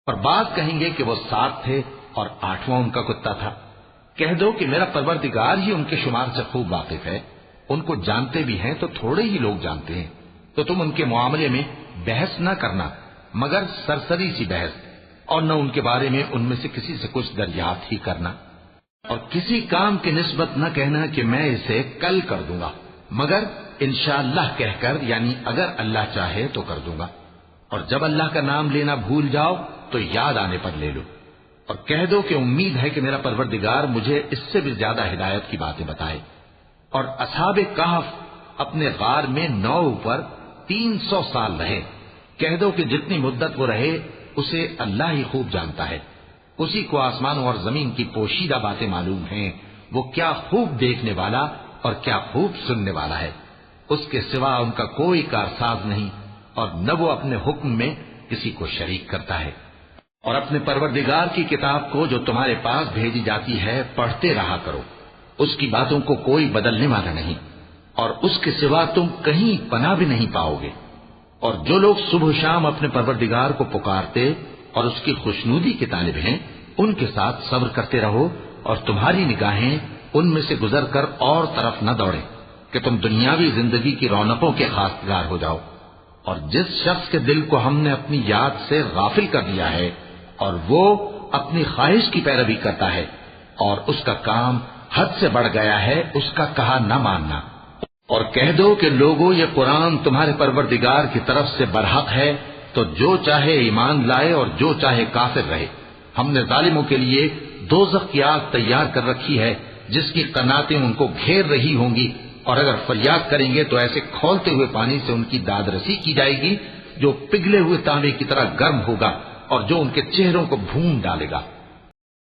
اور بعض کہیں گے کہ وہ 7 تھے اور 8واں ان کا کتا تھا۔ کہہ دو کہ میرا پروردگار ہی ان کے شمار سے خوب واقف ہے، ان کو جانتے بھی ہیں تو تھوڑے ہی لوگ جانتے ہیں، تو تم ان کے معاملے میں بحث نہ کرنا مگر سرسری سی بحث، اور نہ ان کے بارے میں ان میں سے کسی سے کچھ دریافت ہی کرنا، اور کسی کام کی نسبت نہ کہنا کہ میں اسے کل کر دوں گا مگر انشاءاللہ کہہ کر، یعنی اگر اللہ چاہے تو کر دوں گا، اور جب اللہ کا نام لینا بھول جاؤ تو یاد آنے پر لے لو، اور کہہ دو کہ امید ہے کہ میرا پروردگار مجھے اس سے بھی زیادہ ہدایت کی باتیں بتائے۔ اور اصحاب کہف اپنے غار میں 9 اوپر 300 سال رہے، کہہ دو کہ جتنی مدت وہ رہے اسے اللہ ہی خوب جانتا ہے، اسی کو آسمانوں اور زمین کی پوشیدہ باتیں معلوم ہیں، وہ کیا خوب دیکھنے والا اور کیا خوب سننے والا ہے، اس کے سوا ان کا کوئی کارساز نہیں، اور نہ وہ اپنے حکم میں کسی کو شریک کرتا ہے۔ اور اپنے پروردگار کی کتاب کو جو تمہارے پاس بھیجی جاتی ہے پڑھتے رہا کرو، اس کی باتوں کو کوئی بدلنے والا نہیں، اور اس کے سوا تم کہیں پناہ بھی نہیں پاؤ گے۔ اور جو لوگ صبح و شام اپنے پروردگار کو پکارتے اور اس کی خوشنودی کے طالب ہیں، ان کے ساتھ صبر کرتے رہو، اور تمہاری نگاہیں ان میں سے گزر کر اور طرف نہ دوڑیں کہ تم دنیاوی زندگی کی رونقوں کے خواستگار ہو جاؤ۔ اور جس شخص کے دل کو ہم نے اپنی یاد سے غافل کر دیا ہے اور وہ اپنی خواہش کی پیروی کرتا ہے اور اس کا کام حد سے بڑھ گیا ہے، اس کا کہا نہ ماننا، اور کہہ دو کہ لوگوں یہ قرآن تمہارے پروردگار کی طرف سے برحق ہے، تو جو چاہے ایمان لائے اور جو چاہے کافر رہے۔ ہم نے ظالموں کے لیے دوزخ کی آگ تیار کر رکھی ہے جس کی قناتیں ان کو گھیر رہی ہوں گی، اور اگر فریاد کریں گے تو ایسے کھولتے ہوئے پانی سے ان کی داد رسی کی جائے گی جو پگھلے ہوئے تانبے کی طرح گرم ہوگا اور جو ان کے چہروں کو بھون ڈالے گا۔